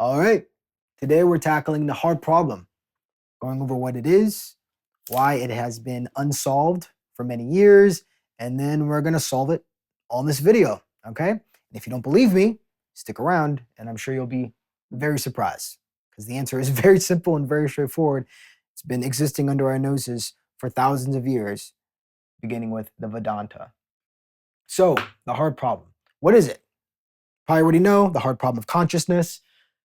All right, today we're tackling the hard problem, going over what it is, why it has been unsolved for many years, and then we're going to solve it on this video, okay? And if you don't believe me, stick around and I'm sure you'll be very surprised because the answer is very simple and very straightforward. It's been existing under our noses for thousands of years, beginning with the Vedanta. So, the hard problem. What is it? Probably already know the hard problem of consciousness.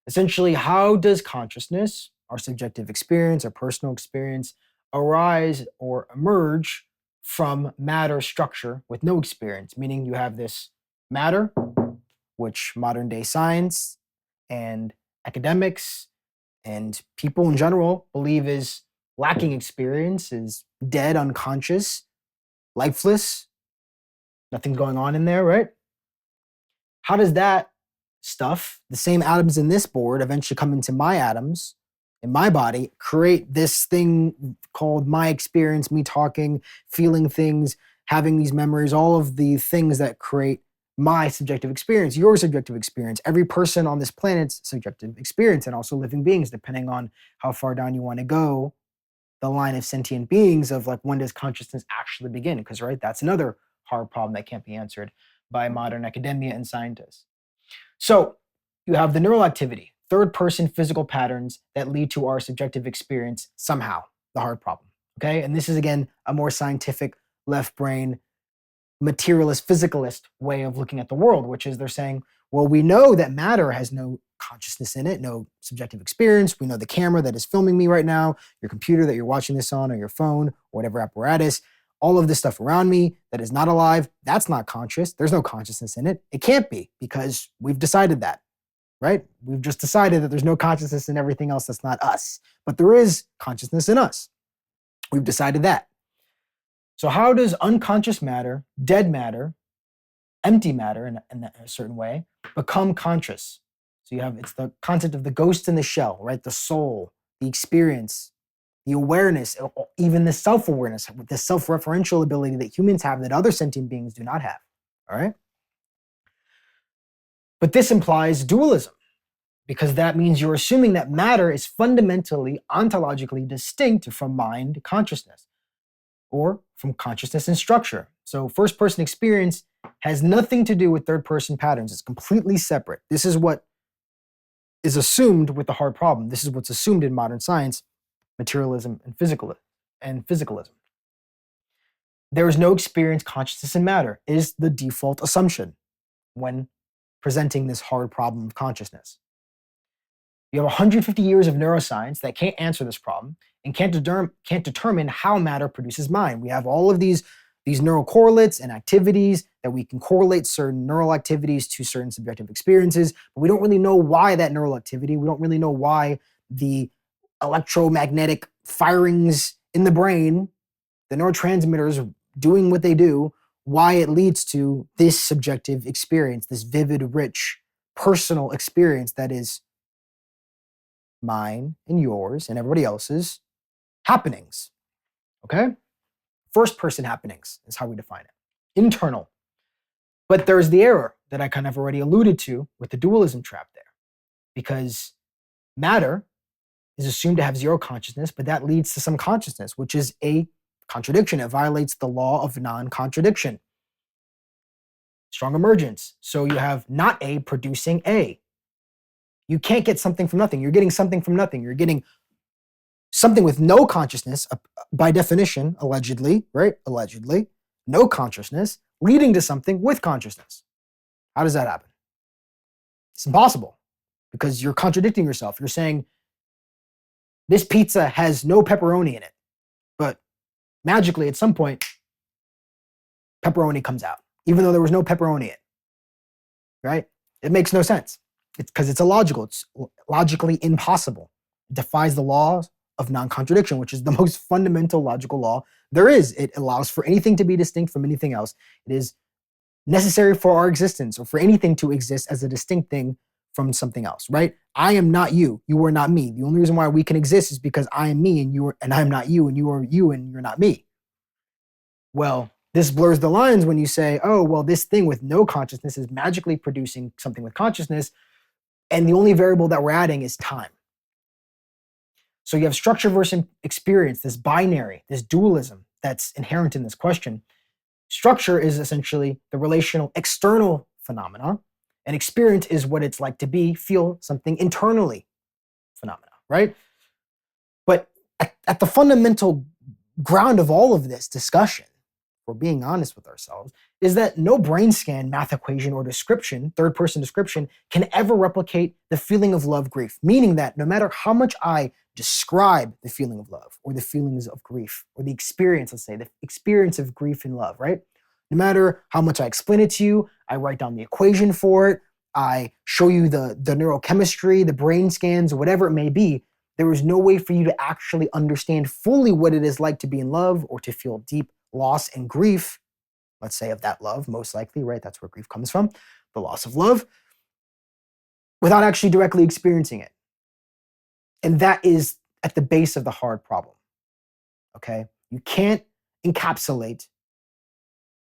Essentially, how does consciousness, our subjective experience, our personal experience, arise or emerge from matter structure with no experience? Meaning you have this matter, which modern day science and academics and people in general believe is lacking experience, is dead, unconscious, lifeless, nothing's going on in there, right? How does that stuff, the same atoms in this board, eventually come into my atoms in my body, create this thing called my experience, me talking, feeling things, having these memories, all of the things that create my subjective experience, your subjective experience, every person on this planet's subjective experience, and also living beings, depending on how far down you want to go, the line of sentient beings of like, when does consciousness actually begin? Because, right, that's another hard problem that can't be answered by modern academia and scientists. So you have the neural activity, third person physical patterns that lead to our subjective experience somehow, the hard problem. Okay. And this is, again, a more scientific, left brain, materialist, physicalist way of looking at the world, which is they're saying, well, we know that matter has no consciousness in it, no subjective experience. We know the camera that is filming me right now, your computer that you're watching this on, or your phone, or whatever apparatus, all of this stuff around me that is not alive, that's not conscious. There's no consciousness in it. It can't be because we've decided that, right? We've just decided that there's no consciousness in everything else that's not us, but there is consciousness in us. We've decided that. So how does unconscious matter, dead matter, empty matter in a certain way, become conscious? So it's the concept of the ghost in the shell, right? The soul, the experience, the awareness, even the self-awareness, the self-referential ability that humans have that other sentient beings do not have, all right? But this implies dualism, because that means you're assuming that matter is fundamentally, ontologically distinct from mind consciousness, or from consciousness and structure. So first-person experience has nothing to do with third-person patterns. It's completely separate. This is what is assumed with the hard problem. This is what's assumed in modern science, materialism, and physicalism. There is no experience, consciousness, and matter is the default assumption when presenting this hard problem of consciousnness. You have 150 years of neuroscience that can't answer this problem and can't determine how matter produces mind. We have all of these neural correlates and activities that we can correlate certain neural activities to certain subjective experiences, but we don't really know why that neural activity, we don't really know why the electromagnetic firings in the brain, the neurotransmitters doing what they do, why it leads to this subjective experience, this vivid, rich, personal experience that is mine and yours and everybody else's happenings. Okay? First person happenings is how we define it. Internal. But there's the error that I kind of already alluded to with the dualism trap there. Because matter is assumed to have zero consciousness, but that leads to some consciousness, which is a contradiction. It violates the law of non-contradiction. Strong emergence. So you have not A producing A. You can't get something from nothing. You're getting something from nothing. You're getting something with no consciousness, by definition, allegedly, right? Allegedly, no consciousness, leading to something with consciousness. How does that happen? It's impossible because you're contradicting yourself. You're saying, this pizza has no pepperoni in it, but magically at some point, pepperoni comes out, even though there was no pepperoni in it, right? It makes no sense. It's because it's illogical. It's logically impossible. It defies the laws of non-contradiction, which is the most fundamental logical law there is. It allows for anything to be distinct from anything else. It is necessary for our existence, or for anything to exist as a distinct thing from something else, right? I am not you. You are not me. The only reason why we can exist is because I am me and I'm not you, and you are you and you're not me. Well, this blurs the lines when you say, oh, well, this thing with no consciousness is magically producing something with consciousness. And the only variable that we're adding is time. So you have structure versus experience, this binary, this dualism that's inherent in this question. Structure is essentially the relational external phenomena, and experience is what it's like to be, feel something internally phenomena, right? But at the fundamental ground of all of this discussion, we're being honest with ourselves, is that no brain scan, math equation, or description, third-person description, can ever replicate the feeling of love, grief. Meaning that no matter how much I describe the feeling of love, or the feelings of grief, or the experience, let's say, the experience of grief and love, right? No matter how much I explain it to you, I write down the equation for it, I show you the neurochemistry, the brain scans, whatever it may be, there is no way for you to actually understand fully what it is like to be in love or to feel deep loss and grief, let's say of that love, most likely, right? That's where grief comes from, the loss of love, without actually directly experiencing it. And that is at the base of the hard problem, okay? You can't encapsulate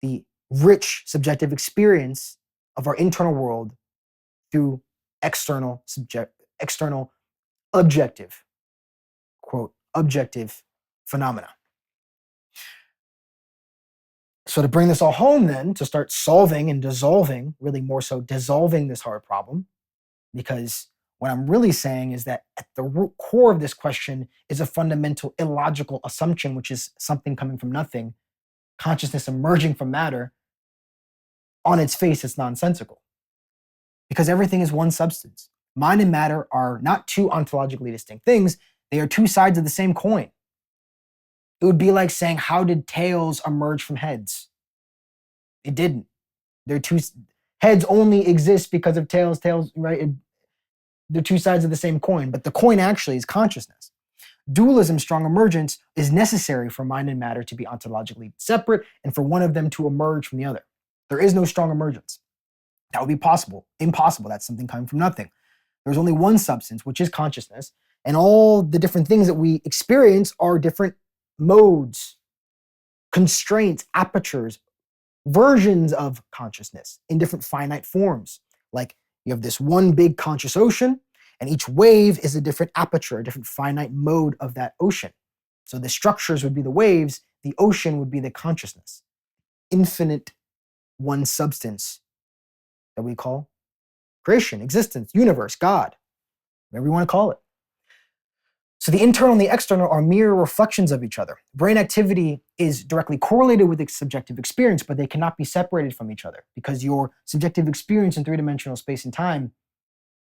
the rich subjective experience of our internal world through external objective, quote, objective phenomena. So to bring this all home then, to start solving and dissolving, really more so dissolving this hard problem, because what I'm really saying is that at the root core of this question is a fundamental illogical assumption, which is something coming from nothing, consciousness emerging from matter. On its face, it's nonsensical. Because everything is one substance. Mind and matter are not two ontologically distinct things, they are two sides of the same coin. It would be like saying, how did tails emerge from heads? It didn't. They're two heads only exist because of tails, right? They're two sides of the same coin, but the coin actually is consciousness. Dualism, strong emergence, is necessary for mind and matter to be ontologically separate and for one of them to emerge from the other. There is no strong emergence. That would be possible. Impossible. That's something coming from nothing. There's only one substance, which is consciousness, and all the different things that we experience are different modes, constraints, apertures, versions of consciousness in different finite forms. Like you have this one big conscious ocean, and each wave is a different aperture, a different finite mode of that ocean. So the structures would be the waves, the ocean would be the consciousness. Infinite one substance that we call creation, existence, universe, God, whatever you want to call it. So the internal and the external are mere reflections of each other. Brain activity is directly correlated with the subjective experience, but they cannot be separated from each other because your subjective experience in three-dimensional space and time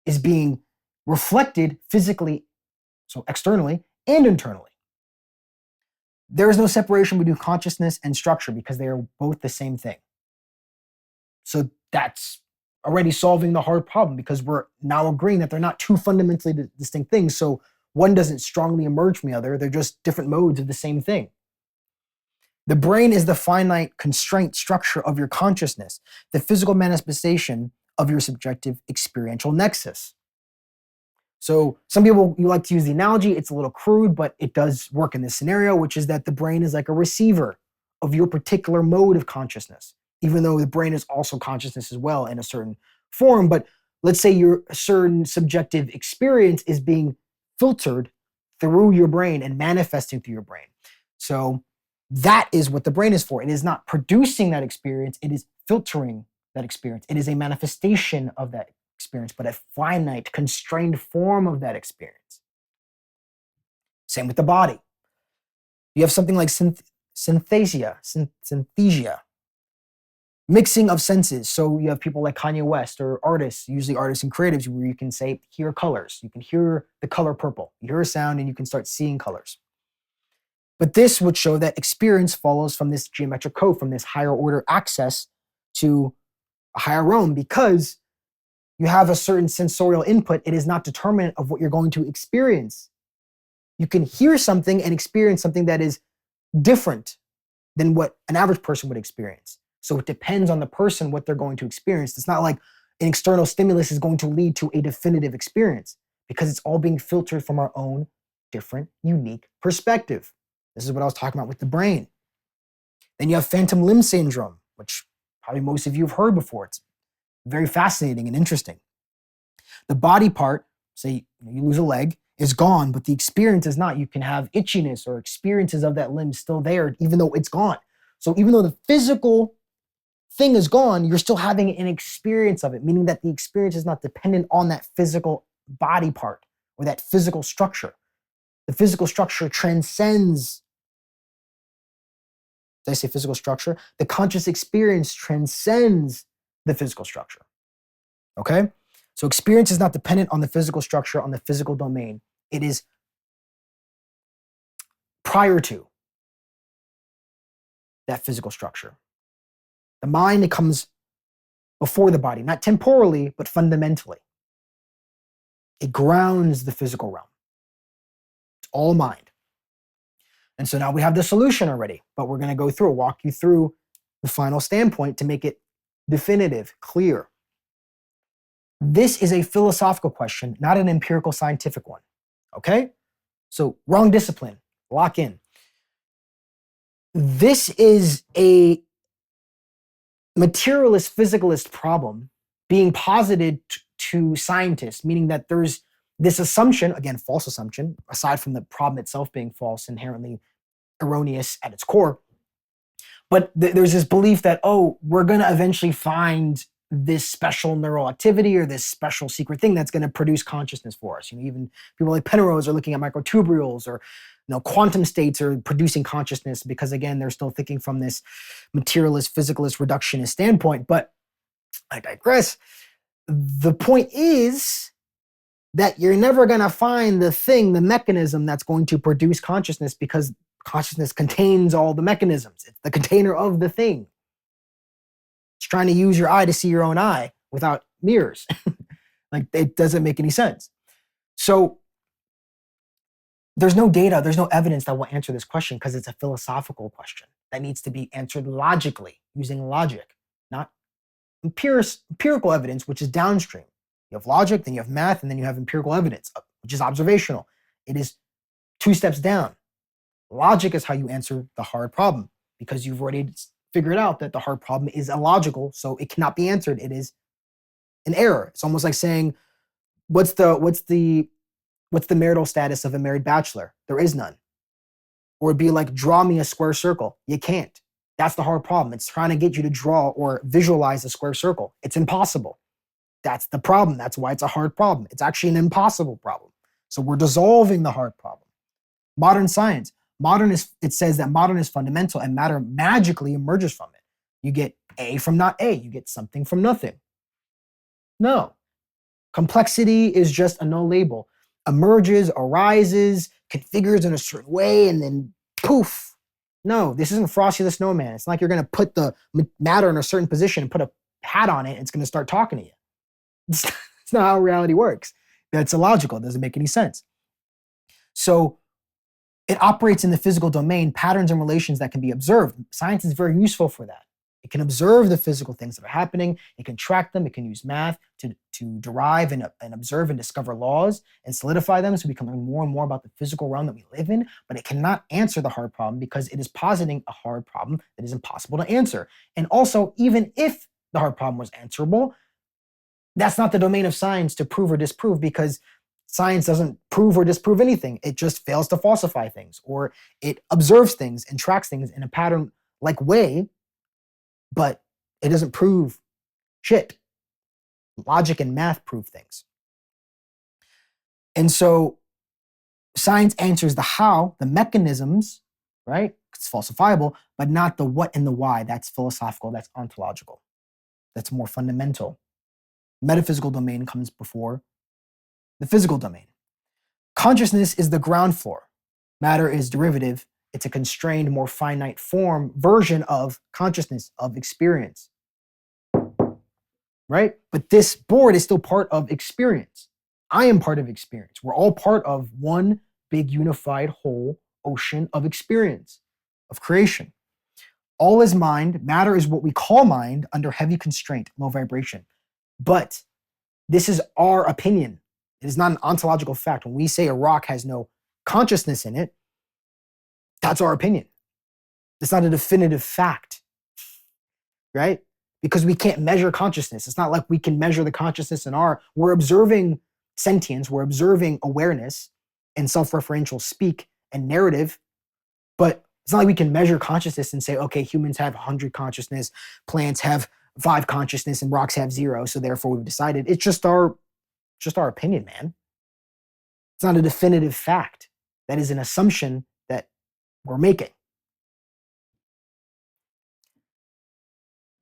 is being reflected physically, so externally and internally. There is no separation between consciousness and structure because they are both the same thing. So that's already solving the hard problem because we're now agreeing that they're not two fundamentally distinct things. So one doesn't strongly emerge from the other. They're just different modes of the same thing. The brain is the finite constraint structure of your consciousness, the physical manifestation of your subjective experiential nexus. So some people, you like to use the analogy, it's a little crude, but it does work in this scenario, which is that the brain is like a receiver of your particular mode of consciousness, even though the brain is also consciousness as well in a certain form. But let's say your certain subjective experience is being filtered through your brain and manifesting through your brain. So that is what the brain is for. It is not producing that experience, it is filtering that experience. It is a manifestation of that experience, but a finite, constrained form of that experience. Same with the body. You have something like synthesia, mixing of senses. So you have people like Kanye West or artists, usually artists and creatives, where you can say, hear colors. You can hear the color purple. You hear a sound and you can start seeing colors. But this would show that experience follows from this geometric code, from this higher order access to a higher realm, because you have a certain sensorial input. It is not determinant of what you're going to experience. You can hear something and experience something that is different than what an average person would experience. So it depends on the person what they're going to experience. It's not like an external stimulus is going to lead to a definitive experience because it's all being filtered from our own different, unique perspective. This is what I was talking about with the brain. Then you have phantom limb syndrome, which probably most of you have heard before. It's very fascinating and interesting. The body part, say you lose a leg, is gone, but the experience is not. You can have itchiness or experiences of that limb still there, even though it's gone. So even though the physical thing is gone, you're still having an experience of it, meaning that the experience is not dependent on that physical body part or that physical structure. The physical structure transcends. Did I say physical structure? The conscious experience transcends the physical structure. Okay? So experience is not dependent on the physical structure, on the physical domain. It is prior to that physical structure. The mind, it comes before the body, not temporally, but fundamentally. It grounds the physical realm. It's all mind. And so now we have the solution already, but we're going to walk you through the final standpoint to make it definitive, clear. This is a philosophical question, not an empirical scientific one. Okay? So wrong discipline, lock in. This is a materialist, physicalist problem being posited to scientists, meaning that there's this assumption, again, false assumption, aside from the problem itself being false, inherently erroneous at its core. But there's this belief that, we're going to eventually find this special neural activity or this special secret thing that's going to produce consciousness for us. Even people like Penrose are looking at microtubules, or quantum states are producing consciousness, because again, they're still thinking from this materialist, physicalist, reductionist standpoint. But I digress. The point is that you're never going to find the thing, the mechanism that's going to produce consciousness, because consciousness contains all the mechanisms. It's the container of the thing. It's trying to use your eye to see your own eye without mirrors. Like, it doesn't make any sense. So there's no data, there's no evidence that will answer this question, because it's a philosophical question that needs to be answered logically, using logic, not empirical evidence, which is downstream. You have logic, then you have math, and then you have empirical evidence, which is observational. It is 2 steps down. Logic is how you answer the hard problem, because you've already figured out that the hard problem is illogical, so it cannot be answered. It is an error. It's almost like saying, what's the marital status of a married bachelor? There is none. Or it'd be like, draw me a square circle. You can't. That's the hard problem. It's trying to get you to draw or visualize a square circle. It's impossible. That's the problem. That's why it's a hard problem. It's actually an impossible problem. So we're dissolving the hard problem. Modern science. It says that modern is fundamental, and matter magically emerges from it. You get A from not A. You get something from nothing. No. Complexity is just a no label. Emerges, arises, configures in a certain way, and then poof. No, this isn't Frosty the Snowman. It's not like you're going to put the matter in a certain position and put a hat on it, and it's going to start talking to you. It's not how reality works. That's illogical. It doesn't make any sense. So it operates in the physical domain, patterns and relations that can be observed. Science is very useful for that. It can observe the physical things that are happening. It can track them. It can use math to derive and observe and discover laws and solidify them, so we can learn more and more about the physical realm that we live in. But it cannot answer the hard problem, because it is positing a hard problem that is impossible to answer. And also, even if the hard problem was answerable, that's not the domain of science to prove or disprove, because science doesn't prove or disprove anything. It just fails to falsify things, or it observes things and tracks things in a pattern-like way, but it doesn't prove shit. Logic and math prove things. And so science answers the how, the mechanisms, right? It's falsifiable, but not the what and the why. That's philosophical, that's ontological, that's more fundamental. Metaphysical domain comes before the physical domain. Consciousness is the ground floor. Matter is derivative. It's a constrained, more finite form version of consciousness, of experience. Right? But this board is still part of experience. I am part of experience. We're all part of one big unified whole ocean of experience, of creation. All is mind. Matter is what we call mind under heavy constraint, low vibration. But this is our opinion. It is not an ontological fact. When we say a rock has no consciousness in it, that's our opinion. It's not a definitive fact, right? because we can't measure consciousness. It's not like we can measure the consciousness we're observing sentience, we're observing awareness and self-referential speak and narrative, but it's not like we can measure consciousness and say, okay, humans have 100 consciousness, plants have 5 consciousness, and rocks have 0. So therefore we've decided. It's just our opinion, man. It's not a definitive fact. That is an assumption that we're making.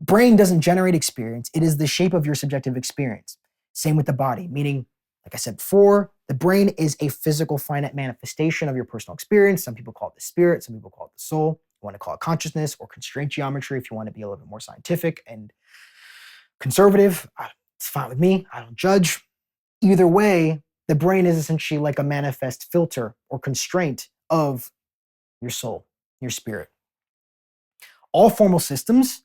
Brain doesn't generate experience. It is the shape of your subjective experience. Same with the body, meaning, like I said before, the brain is a physical finite manifestation of your personal experience. Some people call it the spirit. Some people call it the soul. You want to call it consciousness or constraint geometry if you want to be a little bit more scientific and conservative. It's fine with me. I don't judge. Either way, the brain is essentially like a manifest filter or constraint of your soul, your spirit. All formal systems,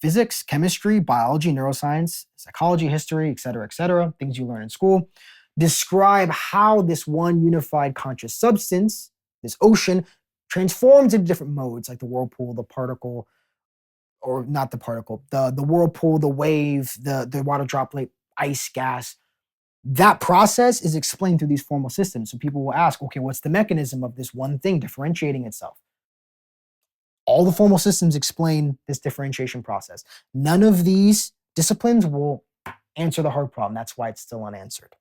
physics, chemistry, biology, neuroscience, psychology, history, et cetera, things you learn in school, describe how this one unified conscious substance, this ocean, transforms into different modes like the whirlpool, the particle, or not the particle, the whirlpool, the wave, the water droplet, ice, gas. That process is explained through these formal systems. So people will ask, okay, what's the mechanism of this one thing differentiating itself? All the formal systems explain this differentiation process. None of these disciplines will answer the hard problem. That's why it's still unanswered.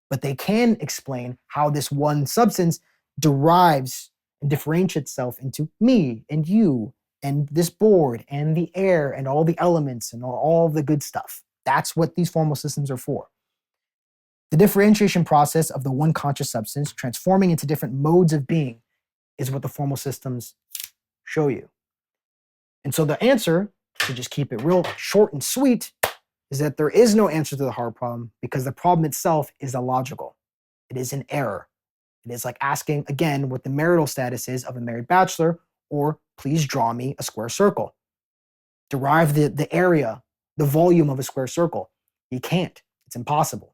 But they can explain how this one substance derives and differentiates itself into me and you and this board and the air and all the elements and all the good stuff. That's what these formal systems are for. The differentiation process of the one conscious substance transforming into different modes of being is what the formal systems show you. And so the answer, to just keep it real short and sweet, is that there is no answer to the hard problem because the problem itself is illogical. It is an error. It is like asking, again, what the marital status is of a married bachelor, or please draw me a square circle. Derive the area, the volume of a square circle. You can't. It's impossible.